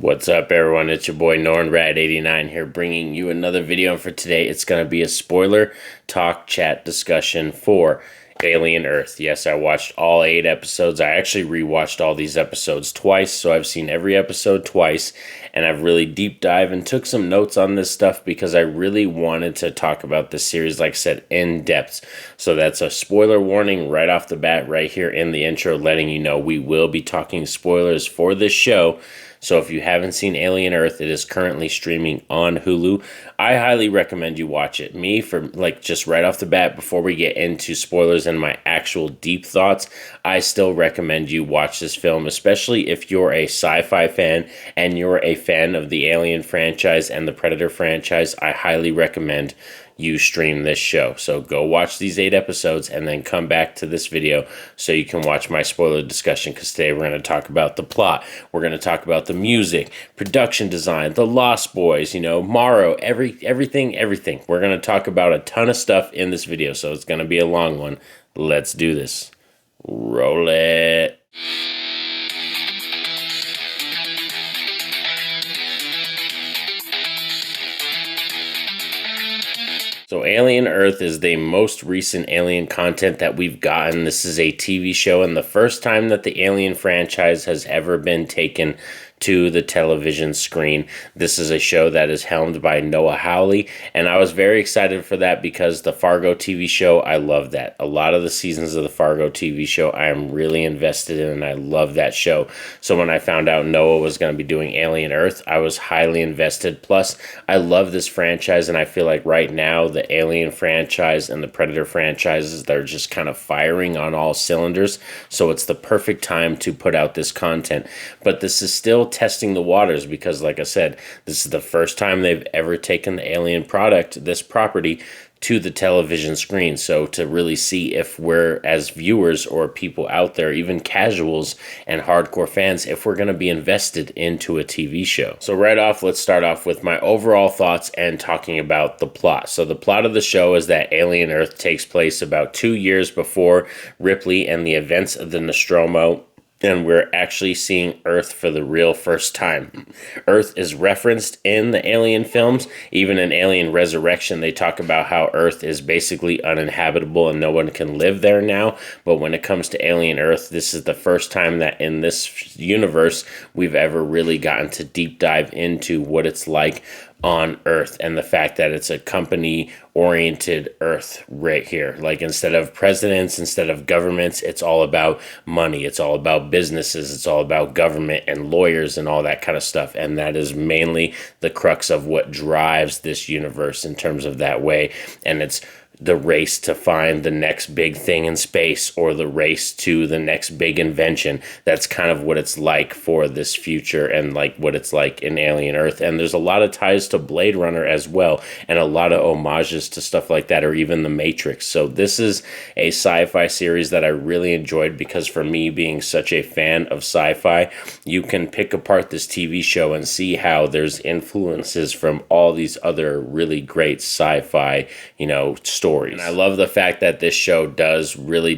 What's up, everyone? It's your boy NornRad89 here, bringing you another video. And for today, it's going to be a spoiler talk chat discussion for Alien Earth. Yes, I watched all 8 episodes. I actually rewatched all these episodes twice, so I've seen every episode twice, and I've really deep dive and took some notes on this stuff because I really wanted to talk about this series, like I said, in depth. So that's a spoiler warning right off the bat, right here in the intro, letting you know we will be talking spoilers for this show. So if you haven't seen Alien Earth, it is currently streaming on Hulu. I highly recommend you watch it. Me, for like just right off the bat, before we get into spoilers and my actual deep thoughts, I still recommend you watch this film, especially if you're a sci-fi fan and you're a fan of the Alien franchise and the Predator franchise. I highly recommend you stream this show. So go watch these 8 episodes and then come back to this video so you can watch my spoiler discussion, because today we're going to talk about the plot. We're going to talk about the music, production design, the Lost Boys, Morrow, everything. We're going to talk about a ton of stuff in this video, so it's going to be a long one. Let's do this. Roll it. So Alien Earth is the most recent Alien content that we've gotten. This is a TV show, and the first time that the Alien franchise has ever been taken to the television screen. This is a show that is helmed by Noah Hawley, and I was very excited for that because the Fargo TV show, I love that. A lot of the seasons of the Fargo TV show I am really invested in, and I love that show. So when I found out Noah was going to be doing Alien Earth, I was highly invested. Plus, I love this franchise, and I feel like right now the Alien franchise and the Predator franchises, they're just kind of firing on all cylinders. So it's the perfect time to put out this content. But this is still testing the waters because, like I said, this is the first time they've ever taken the Alien product, this property, to the television screen. So to really see if we're, as viewers or people out there, even casuals and hardcore fans, if we're going to be invested into a TV show. So right off, let's start off with my overall thoughts and talking about the plot. So the plot of the show is that Alien Earth takes place about 2 years before Ripley and the events of the Nostromo, and we're actually seeing Earth for the real first time. Earth is referenced in the Alien films. Even in Alien Resurrection, they talk about how Earth is basically uninhabitable and no one can live there now. But when it comes to Alien Earth, this is the first time that in this universe we've ever really gotten to deep dive into what it's like on Earth, and the fact that it's a company-oriented Earth right here. Like, instead of presidents, instead of governments, it's all about money. It's all about businesses. It's all about government and lawyers and all that kind of stuff. And that is mainly the crux of what drives this universe in terms of that way. And it's the race to find the next big thing in space, or the race to the next big invention. That's kind of what it's like for this future, and like what it's like in Alien Earth. And there's a lot of ties to Blade Runner as well, and a lot of homages to stuff like that, or even The Matrix. So this is a sci-fi series that I really enjoyed, because for me, being such a fan of sci-fi, you can pick apart this TV show and see how there's influences from all these other really great sci-fi, stories. And I love the fact that this show does really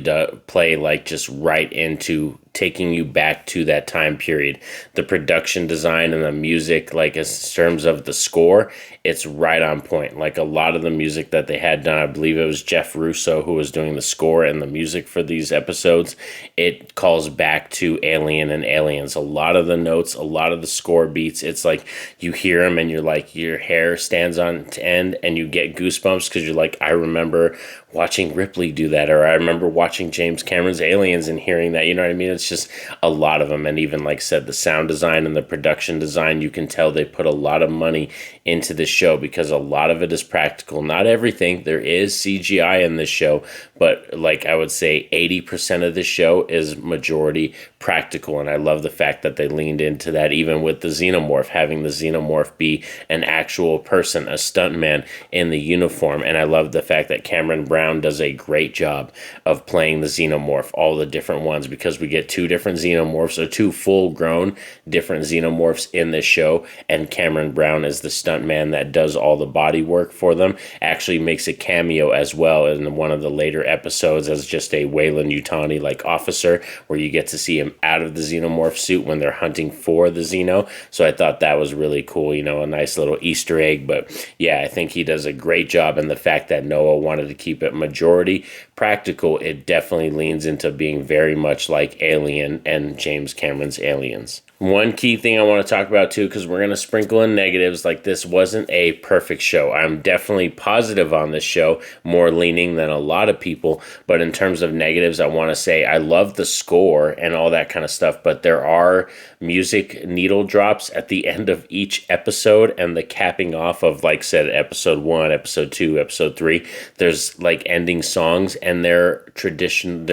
play like just right into taking you back to that time period. The production design and the music, like in terms of the score, it's right on point. Like a lot of the music that they had done, I believe it was Jeff Russo who was doing the score and the music for these episodes. It calls back to Alien and Aliens. A lot of the notes, a lot of the score beats, it's like you hear them and you're like, your hair stands on end and you get goosebumps, because you're like, I remember watching Ripley do that, or I remember watching James Cameron's Aliens and hearing that, you know what I mean? It's just a lot of them. And even, like I said, the sound design and the production design, you can tell they put a lot of money into this show, because a lot of it is practical. Not everything. There is CGI in this show, but like I would say 80% of this show is majority practical. And I love the fact that they leaned into that, even with the xenomorph, having the xenomorph be an actual person, a stuntman in the uniform. And I love the fact that Cameron Brown Brown does a great job of playing the xenomorph, all the different ones, because we get two different xenomorphs, or two full-grown different xenomorphs in this show, and Cameron Brown is the stuntman that does all the body work for them. Actually makes a cameo as well in one of the later episodes as just a Weyland-Yutani like officer, where you get to see him out of the xenomorph suit when they're hunting for the xeno. So I thought that was really cool, a nice little Easter egg. But yeah, I think he does a great job, and the fact that Noah wanted to keep it majority practical, it definitely leans into being very much like Alien and James Cameron's Aliens. One key thing I want to talk about too, because we're going to sprinkle in negatives, like this wasn't a perfect show. I'm definitely positive on this show, more leaning than a lot of people. But in terms of negatives, I want to say I love the score and all that kind of stuff, but there are music needle drops at the end of each episode, and the capping off of, like said, episode 1, episode 2, episode 3. There's like ending songs, and they're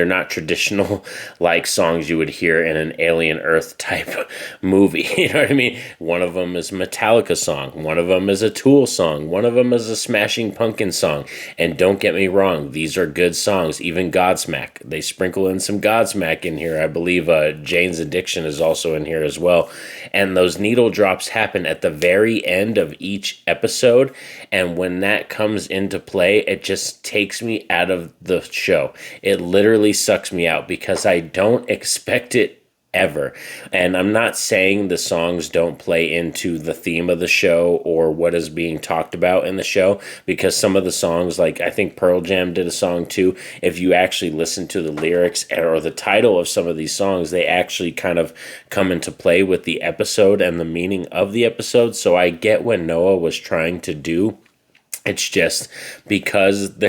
not traditional like songs you would hear in an Alien Earth type movie. You know what I mean? One of them is a Metallica song. One of them is a Tool song. One of them is a Smashing Pumpkins song. And don't get me wrong, these are good songs. Even Godsmack. They sprinkle in some Godsmack in here. I believe Jane's Addiction is also in here as well. And those needle drops happen at the very end of each episode. And when that comes into play, it just takes me out of the show. It literally sucks me out because I don't expect it ever. And I'm not saying the songs don't play into the theme of the show or what is being talked about in the show, because some of the songs, like I think Pearl Jam did a song too, if you actually listen to the lyrics or the title of some of these songs, they actually kind of come into play with the episode and the meaning of the episode. So I get what Noah was trying to do. It's just because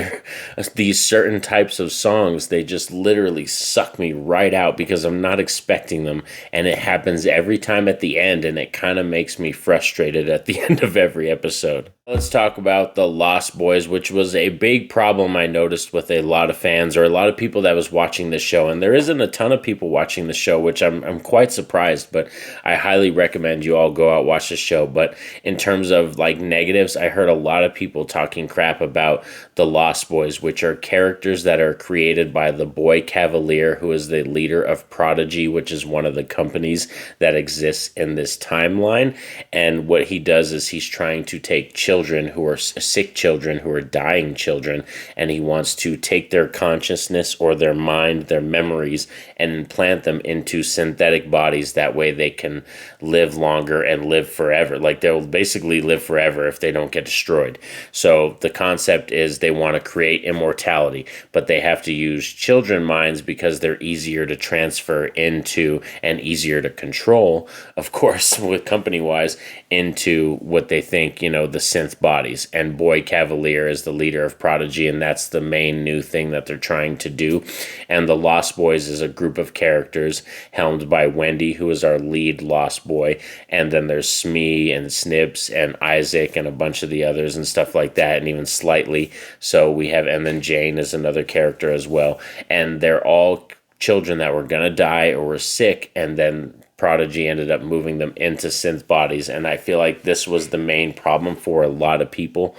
these certain types of songs, they just literally suck me right out because I'm not expecting them. And it happens every time at the end, and it kind of makes me frustrated at the end of every episode. Let's talk about The Lost Boys, which was a big problem I noticed with a lot of fans or a lot of people that was watching the show. And there isn't a ton of people watching the show, which I'm quite surprised, but I highly recommend you all go out watch the show. But in terms of like negatives, I heard a lot of people talking crap about The Lost Boys, which are characters that are created by the Boy Cavalier, who is the leader of Prodigy, which is one of the companies that exists in this timeline. And what he does is he's trying to take children who are sick children, who are dying children, and he wants to take their consciousness or their mind, their memories, and implant them into synthetic bodies. That way they can live longer and live forever. Like they'll basically live forever if they don't get destroyed. So the concept is they want to create immortality, but they have to use children minds because they're easier to transfer into and easier to control, of course, with company-wise, into what they think, the synth bodies. And Boy Cavalier is the leader of Prodigy, and that's the main new thing that they're trying to do. And the Lost Boys is a group of characters helmed by Wendy, who is our lead Lost Boy, and then there's Smee and Snips and Isaac and a bunch of the others and stuff like that, and even Slightly. So we have, and then Jane is another character as well, and they're all children that were gonna die or were sick, and then Prodigy ended up moving them into synth bodies. And I feel like this was the main problem for a lot of people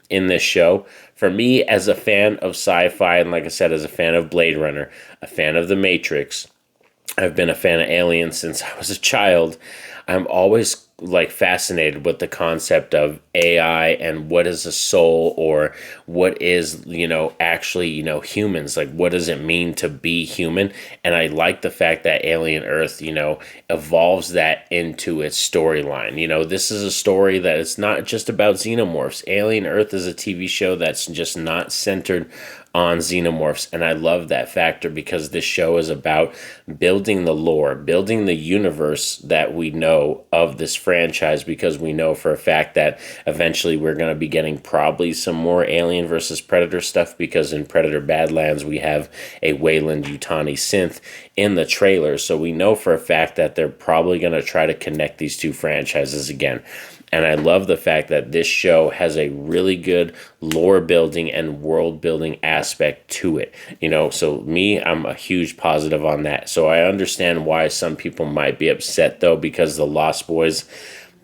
in this show. For me, as a fan of sci-fi, and like I said, as a fan of Blade Runner, a fan of The Matrix, I've been a fan of Alien since I was a child. I'm always like fascinated with the concept of AI and what is a soul, or what is, actually, humans. Like, what does it mean to be human? And I like the fact that Alien Earth, evolves that into its storyline. This is a story that it's not just about xenomorphs. Alien Earth is a TV show that's just not centered on xenomorphs, and I love that factor because this show is about building the lore, building the universe that we know of this franchise, because we know for a fact that eventually we're going to be getting probably some more Alien versus Predator stuff, because in Predator Badlands we have a Weyland-Yutani synth in the trailer, so we know for a fact that they're probably going to try to connect these two franchises again. And I love the fact that this show has a really good lore building and world building aspect to it. So I'm a huge positive on that. So I understand why some people might be upset though, because the Lost Boys,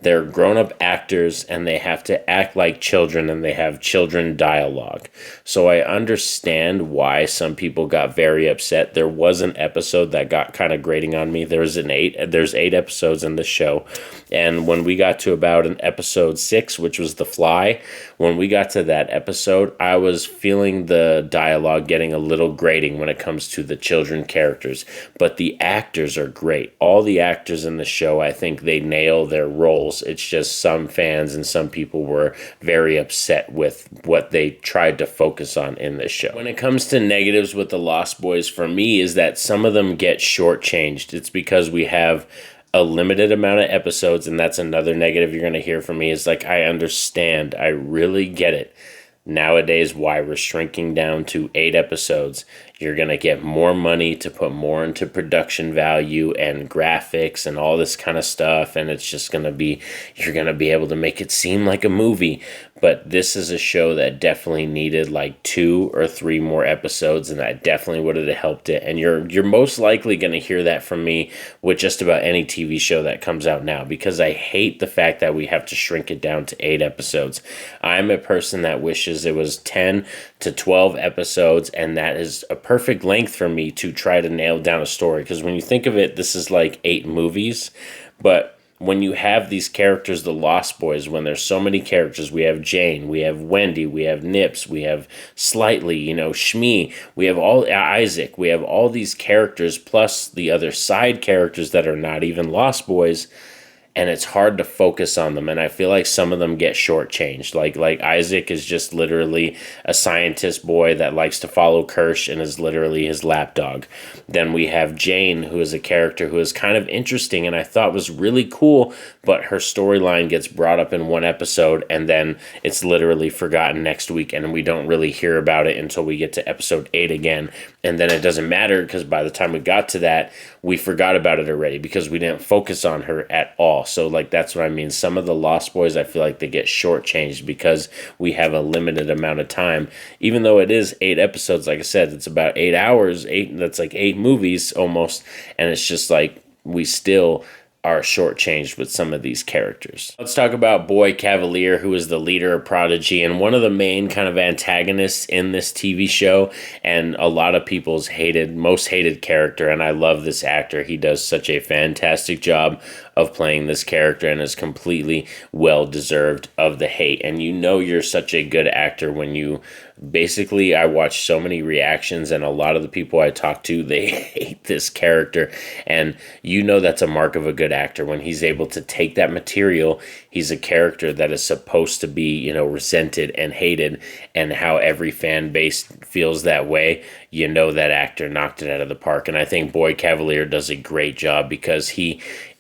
they're grown-up actors and they have to act like children and they have children dialogue. So I understand why some people got very upset. There was an episode that got kind of grating on me. There's 8 episodes in the show. And when we got to about an episode 6, which was The Fly, when we got to that episode, I was feeling the dialogue getting a little grating when it comes to the children characters. But the actors are great. All the actors in the show, I think they nail their roles. It's just some fans and some people were very upset with what they tried to focus on in this show. When it comes to negatives with the Lost Boys, for me, is that some of them get shortchanged. It's because we have a limited amount of episodes, and that's another negative you're going to hear from me, is like, I understand, I really get it. Nowadays, why we're shrinking down to 8 episodes. You're going to get more money to put more into production value and graphics and all this kind of stuff. And it's just going to be, you're going to be able to make it seem like a movie. But this is a show that definitely needed like 2 or 3 more episodes, and that definitely would have helped it. And you're most likely going to hear that from me with just about any TV show that comes out now, because I hate the fact that we have to shrink it down to 8 episodes. I'm a person that wishes it was 10 to 12 episodes, and that is a perfect length for me to try to nail down a story. Because when you think of it, this is like 8 movies, but when you have these characters, the Lost Boys, when there's so many characters, we have Jane, we have Wendy, we have Nips, we have Slightly, Shmi, we have all Isaac, we have all these characters plus the other side characters that are not even Lost Boys, and it's hard to focus on them. And I feel like some of them get shortchanged. Like Isaac is just literally a scientist boy that likes to follow Kirsch and is literally his lapdog. Then we have Jane, who is a character who is kind of interesting and I thought was really cool, but her storyline gets brought up in one episode and then it's literally forgotten next week, and we don't really hear about it until we get to episode 8 again. And then it doesn't matter, because by the time we got to that, we forgot about it already because we didn't focus on her at all. So like, that's what I mean. Some of the Lost Boys, I feel like they get shortchanged because we have a limited amount of time. Even though it is 8 episodes, like I said, it's about 8 hours, that's like 8 movies almost. And it's just like, we still are shortchanged with some of these characters. Let's talk about Boy Cavalier, who is the leader of Prodigy and one of the main kind of antagonists in this TV show, and a lot of people's most hated character. And I love this actor. He does such a fantastic job of playing this character and is completely well deserved of the hate. And you're such a good actor when you basically, I watch so many reactions and a lot of the people I talk to, they hate this character, and that's a mark of a good actor when he's able to take that material. He's a character that is supposed to be resented and hated, and how every fan base feels that way. That actor knocked it out of the park. And I think Boy Cavalier does a great job because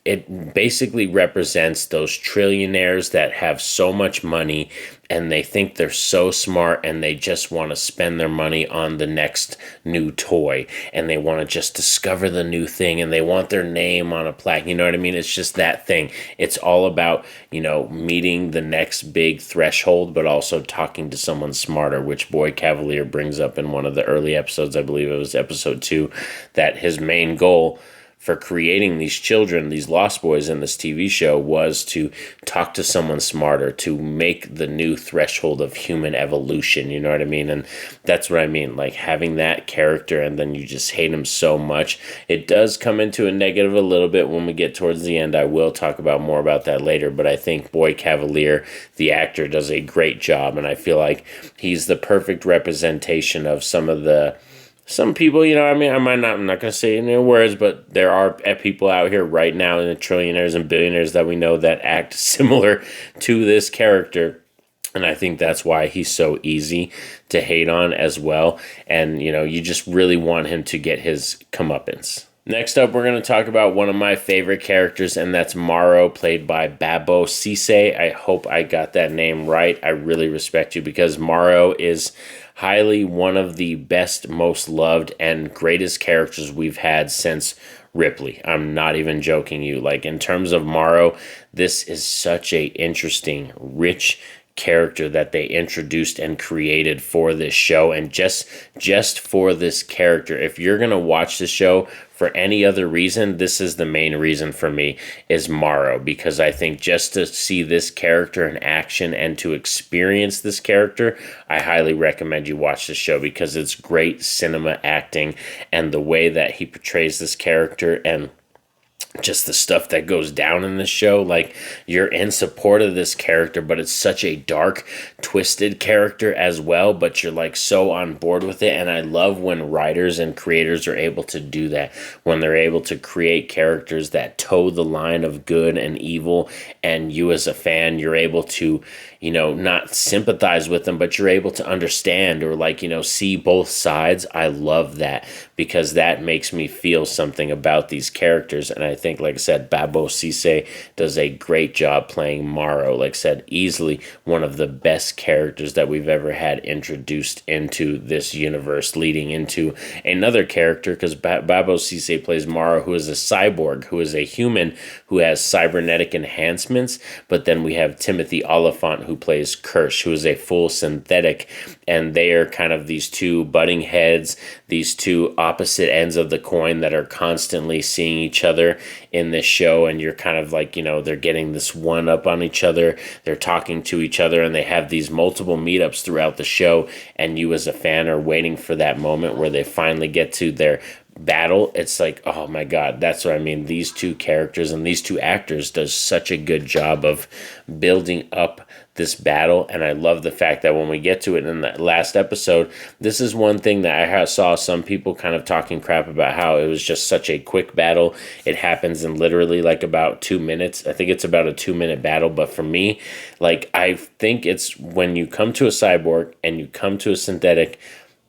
it basically represents those trillionaires that have so much money and they think they're so smart and they just want to spend their money on the next new toy, and they want to just discover the new thing, and they want their name on a plaque. You know what I mean? It's just that thing. It's all about, meeting the next big threshold, but also talking to someone smarter, which Boy Cavalier brings up in one of the early episodes. I believe it was episode 2, that his main goal for creating these children, these Lost Boys in this TV show, was to talk to someone smarter, to make the new threshold of human evolution, you know what I mean? And that's what I mean, like having that character and then you just hate him so much. It does come into a negative a little bit when we get towards the end. I will talk about more about that later, but I think Boy Cavalier, the actor, does a great job, and I feel like he's the perfect representation of some people, I'm not going to say any words, but there are people out here right now in the trillionaires and billionaires that we know that act similar to this character. And I think that's why he's so easy to hate on as well. And, you just really want him to get his comeuppance. Next up, we're going to talk about one of my favorite characters, and that's Morrow, played by Babou Ceesay. I hope I got that name right. I really respect you, because Morrow is highly one of the best, most loved, and greatest characters we've had since Ripley. I'm not even joking you. Like, in terms of Morrow, this is such a interesting, rich character that they introduced and created for this show. And just for this character, if you're going to watch the show for any other reason, this is the main reason for me, is Morrow, because I think just to see this character in action and to experience this character, I highly recommend you watch the show, because it's great cinema acting and the way that he portrays this character and just the stuff that goes down in this show. Like, you're in support of this character, but it's such a dark, twisted character as well, but you're like so on board with it. And I love when writers and creators are able to do that, when they're able to create characters that toe the line of good and evil, and you as a fan, you're able to, you know, not sympathize with them, but you're able to understand, or like, you know, see both sides. I love that, because that makes me feel something about these characters. And I think, like I said, Babou Ceesay does a great job playing Morrow. Like I said, easily one of the best characters that we've ever had introduced into this universe, leading into another character, because Babou Ceesay plays Morrow, who is a cyborg, who is a human who has cybernetic enhancements. But then we have Timothy Olyphant, who plays Kirsch, who is a full synthetic, and they are kind of these two butting heads, these two opposite ends of the coin that are constantly seeing each other in this show. And you're kind of like, you know, they're getting this one up on each other, they're talking to each other, and they have these multiple meetups throughout the show, and you as a fan are waiting for that moment where they finally get to their battle. It's like, oh my god, that's what I mean. These two characters and these two actors does such a good job of building up this battle. And I love the fact that when we get to it in the last episode, this is one thing that I saw some people kind of talking crap about, how it was just such a quick battle. It happens in literally like about 2 minutes. I think it's about a 2-minute battle. But for me, like, I think it's when you come to a cyborg and you come to a synthetic,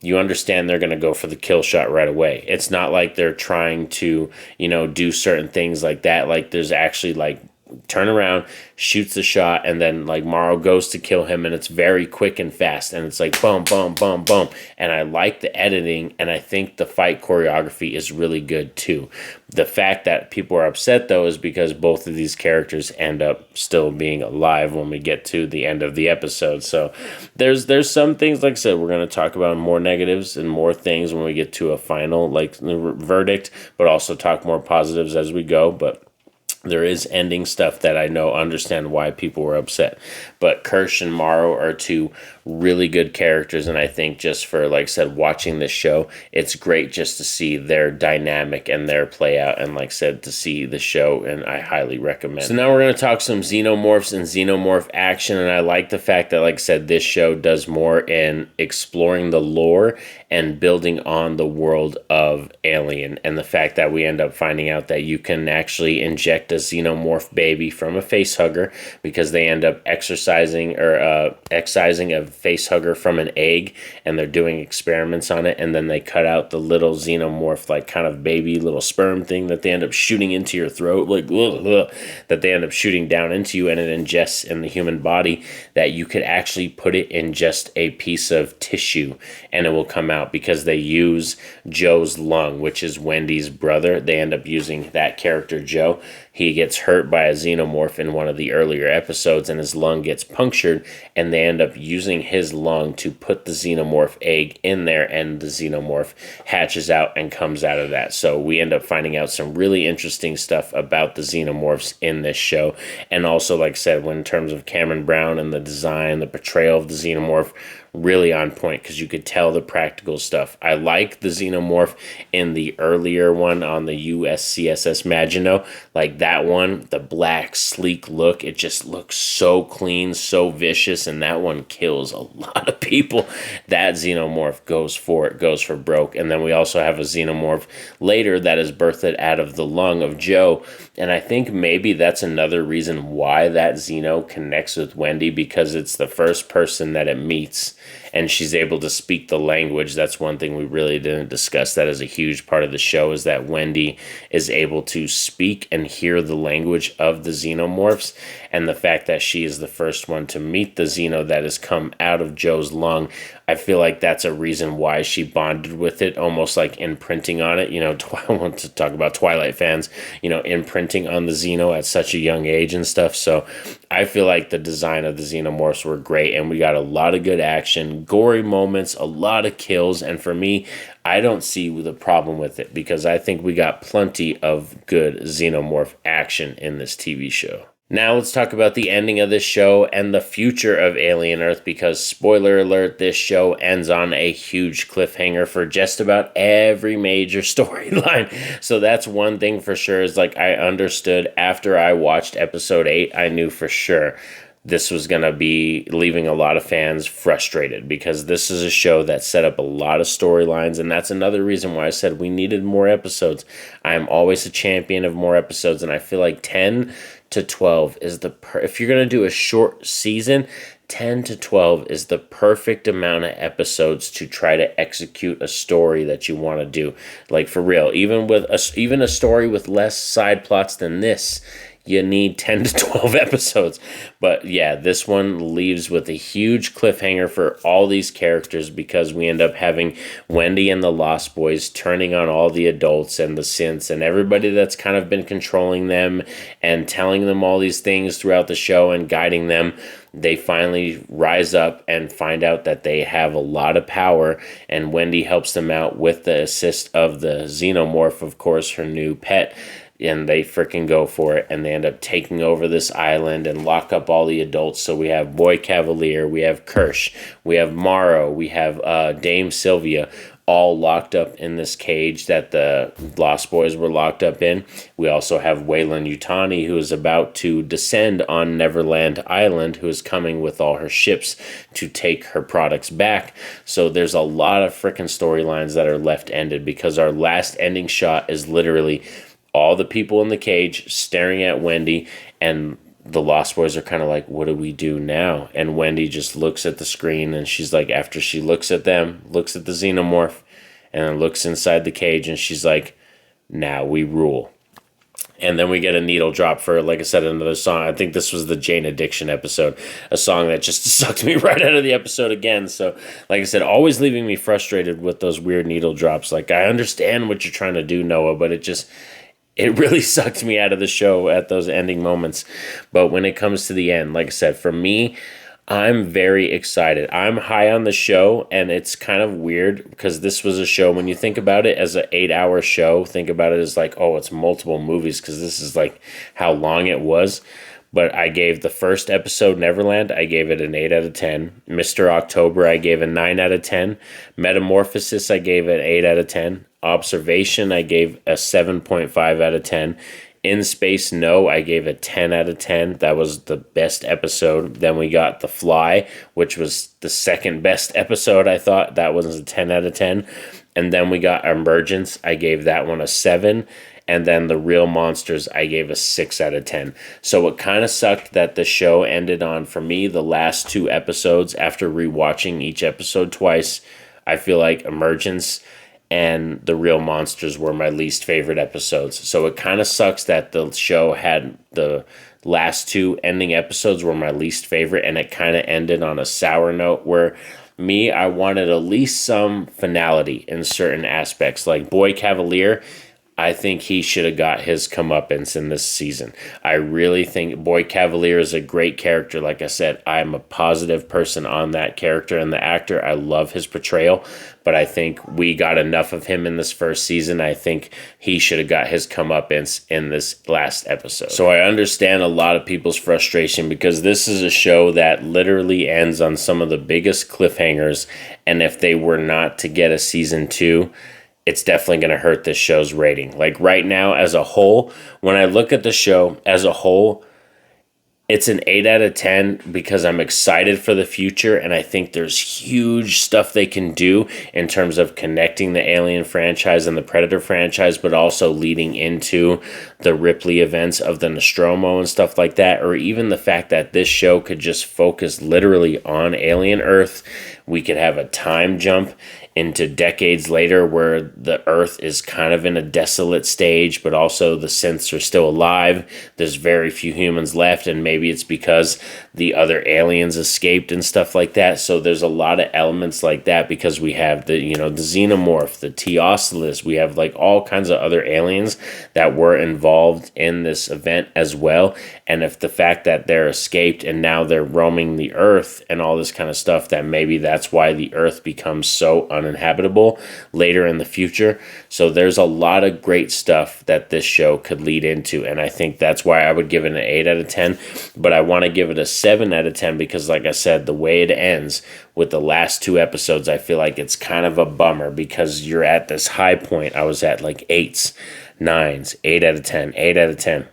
you understand they're going to go for the kill shot right away. It's not like they're trying to, you know, do certain things like that. Like, there's actually like turn around, shoots the shot, and then like Morrow goes to kill him, and it's very quick and fast, and it's like boom, boom, boom, boom. And I like the editing, and I think the fight choreography is really good too. The fact that people are upset though is because both of these characters end up still being alive when we get to the end of the episode. So there's some things, like I said, we're going to talk about more negatives and more things when we get to a final like verdict, but also talk more positives as we go. But there is ending stuff that I know understand why people were upset. But Kirsch and Morrow are two really good characters, and I think just for, like I said, watching this show, it's great just to see their dynamic and their play out, and like I said, to see the show, and I highly recommend. So now we're going to talk some xenomorphs and xenomorph action, and I like the fact that, like I said, this show does more in exploring the lore and building on the world of Alien, and the fact that we end up finding out that you can actually inject a xenomorph baby from a facehugger, because they end up excising a facehugger from an egg, and they're doing experiments on it, and then they cut out the little xenomorph, like kind of baby little sperm thing that they end up shooting into your throat, like that they end up shooting down into you, and it ingests in the human body, that you could actually put it in just a piece of tissue and it will come out, because they use Joe's lung, which is Wendy's brother. They end up using that character, Joe. He gets hurt by a xenomorph in one of the earlier episodes, and his lung gets punctured, and they end up using his lung to put the xenomorph egg in there, and the xenomorph hatches out and comes out of that. So we end up finding out some really interesting stuff about the xenomorphs in this show. And also, like I said, when in terms of Cameron Brown and the design, the portrayal of the xenomorph, really on point, because you could tell the practical stuff. I like the xenomorph in the earlier one on the USCSS Maginot. Like that one, the black, sleek look, it just looks so clean, so vicious, and that one kills a lot of people. That xenomorph goes for it, goes for broke. And then we also have a xenomorph later that is birthed out of the lung of Joe. And I think maybe that's another reason why that Xeno connects with Wendy, because it's the first person that it meets and she's able to speak the language. That's one thing we really didn't discuss. That is a huge part of the show, is that Wendy is able to speak and hear the language of the xenomorphs, and the fact that she is the first one to meet the xeno that has come out of Joe's lung. I feel like that's a reason why she bonded with it, almost like imprinting on it. I want to talk about Twilight fans, imprinting on the Xeno at such a young age and stuff. So I feel like the design of the Xenomorphs were great, and we got a lot of good action, gory moments, a lot of kills. And for me, I don't see the problem with it, because I think we got plenty of good Xenomorph action in this TV show. Now let's talk about the ending of this show and the future of Alien Earth, because spoiler alert, this show ends on a huge cliffhanger for just about every major storyline. So that's one thing for sure, is like, I understood after I watched episode 8, I knew for sure this was going to be leaving a lot of fans frustrated, because this is a show that set up a lot of storylines, and that's another reason why I said we needed more episodes. I am always a champion of more episodes, and I feel like 10 to 12 is if you're going to do a short season, 10 to 12 is the perfect amount of episodes to try to execute a story that you want to do. Like, for real, even a story with less side plots than this, you need 10 to 12 episodes. But yeah, this one leaves with a huge cliffhanger for all these characters, because we end up having Wendy and the Lost Boys turning on all the adults and the synths and everybody that's kind of been controlling them and telling them all these things throughout the show and guiding them. They finally rise up and find out that they have a lot of power, and Wendy helps them out with the assist of the Xenomorph, of course, her new pet. And they freaking go for it, and they end up taking over this island and lock up all the adults. So we have Boy Cavalier, we have Kirsch, we have Morrow, we have Dame Sylvia, all locked up in this cage that the Lost Boys were locked up in. We also have Weyland Yutani, who is about to descend on Neverland Island, who is coming with all her ships to take her products back. So there's a lot of freaking storylines that are left ended, because our last ending shot is literally all the people in the cage staring at Wendy, and the Lost Boys are kind of like, what do we do now? And Wendy just looks at the screen, and she's like, after she looks at them, looks at the Xenomorph, and then looks inside the cage, and she's like, now we rule. And then we get a needle drop for, like I said, another song. I think this was the Jane Addiction episode, a song that just sucked me right out of the episode again. So, like I said, always leaving me frustrated with those weird needle drops. Like, I understand what you're trying to do, Noah, but it really sucked me out of the show at those ending moments. But when it comes to the end, like I said, for me, I'm very excited. I'm high on the show, and it's kind of weird, because this was a show, when you think about it as an 8-hour show, think about it as like, oh, it's multiple movies, because this is like how long it was. But I gave the first episode, Neverland, I gave it an 8 out of 10. Mr. October, I gave a 9 out of 10. Metamorphosis, I gave an 8 out of 10. Observation, I gave a 7.5 out of 10. In Space No, I gave a 10 out of 10. That was the best episode. Then we got The Fly, which was the second best episode, I thought. That was a 10 out of 10. And then we got Emergence. I gave that one a 7. And then The Real Monsters, I gave a 6 out of 10. So it kind of sucked that the show ended on, for me, the last 2 episodes. After rewatching each episode twice, I feel like Emergence and The Real Monsters were my least favorite episodes. So it kind of sucks that the show had the last 2 ending episodes were my least favorite, and it kind of ended on a sour note, where me, I wanted at least some finality in certain aspects. Like Boy Cavalier, I think he should have got his comeuppance in this season. I really think Boy Cavalier is a great character. Like I said, I'm a positive person on that character and the actor. I love his portrayal, but I think we got enough of him in this first season. I think he should have got his comeuppance in this last episode. So I understand a lot of people's frustration, because this is a show that literally ends on some of the biggest cliffhangers, and if they were not to get a season 2, it's definitely going to hurt this show's rating. Like right now, as a whole, when I look at the show as a whole, it's an 8 out of 10, because I'm excited for the future, and I think there's huge stuff they can do in terms of connecting the Alien franchise and the Predator franchise, but also leading into the Ripley events of the Nostromo and stuff like that, or even the fact that this show could just focus literally on Alien Earth. We could have a time jump into decades later where the Earth is kind of in a desolate stage, but also the synths are still alive. There's very few humans left, and maybe it's because the other aliens escaped and stuff like that. So there's a lot of elements like that, because we have the xenomorph, the Teoculus, we have like all kinds of other aliens that were involved in this event as well. And if the fact that they're escaped and now they're roaming the Earth and all this kind of stuff, that maybe that's why the Earth becomes so uninhabitable later in the future. So there's a lot of great stuff that this show could lead into, and I think that's why I would give it an 8 out of 10, but I want to give it a 7 out of 10 because, like I said, the way it ends with the last 2 episodes, I feel like it's kind of a bummer because you're at this high point. I was at like 8s, 9s, 8 out of 10, 8 out of 10.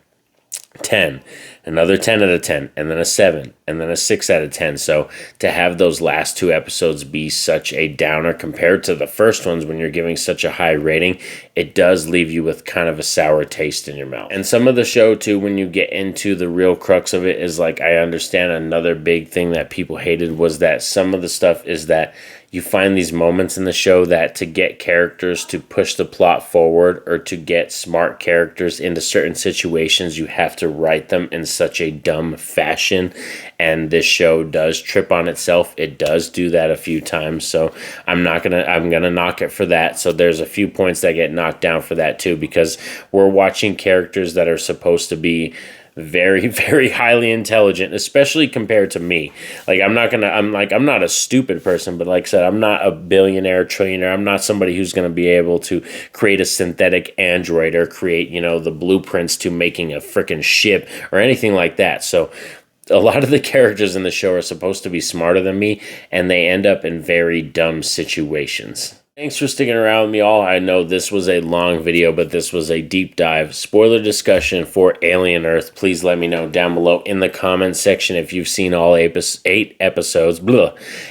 10, another 10 out of 10, and then a 7, and then a 6 out of 10. So to have those last 2 episodes be such a downer compared to the first ones when you're giving such a high rating, it does leave you with kind of a sour taste in your mouth. And some of the show too, when you get into the real crux of it, is like, I understand another big thing that people hated was that some of the stuff is that you find these moments in the show that to get characters to push the plot forward or to get smart characters into certain situations, you have to write them in such a dumb fashion. And this show does trip on itself. It does do that a few times. So I'm gonna knock it for that. So there's a few points that get knocked down for that too, because we're watching characters that are supposed to be very, very highly intelligent, especially compared to me. Like, I'm not a stupid person, but like I said, I'm not a billionaire, trillionaire. I'm not somebody who's going to be able to create a synthetic android or create, the blueprints to making a freaking ship or anything like that. So a lot of the characters in the show are supposed to be smarter than me, and they end up in very dumb situations. Thanks for sticking around with me all. I know this was a long video, but this was a deep dive spoiler discussion for Alien Earth. Please let me know down below in the comments section if you've seen all 8 episodes.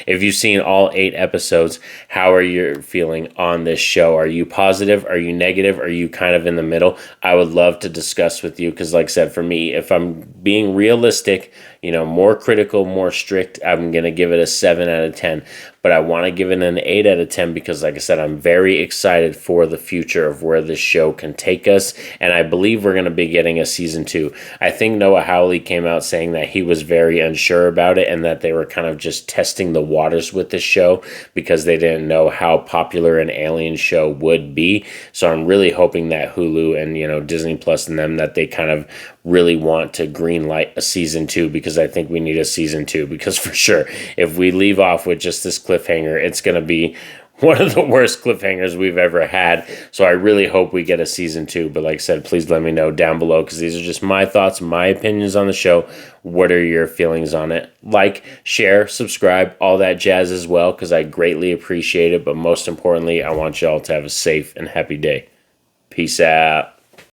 If you've seen all 8 episodes, how are you feeling on this show? Are you positive? Are you negative? Are you kind of in the middle? I would love to discuss with you because, like I said, for me, if I'm being realistic, more critical, more strict, I'm going to give it a 7 out of 10. But I want to give it an 8 out of 10 because, like I said, I'm very excited for the future of where this show can take us. And I believe we're going to be getting a season 2. I think Noah Hawley came out saying that he was very unsure about it and that they were kind of just testing the waters with this show because they didn't know how popular an alien show would be. So I'm really hoping that Hulu and, Disney Plus and them, that they kind of really want to green light a season 2, because I think we need a season 2, because for sure, if we leave off with just this cliffhanger, it's going to be one of the worst cliffhangers we've ever had. So I really hope we get a season 2. But like I said, please let me know down below, because these are just my thoughts, my opinions on the show. What are your feelings on it? Like, share, subscribe, all that jazz as well, because I greatly appreciate it. But most importantly, I want y'all to have a safe and happy day. Peace out.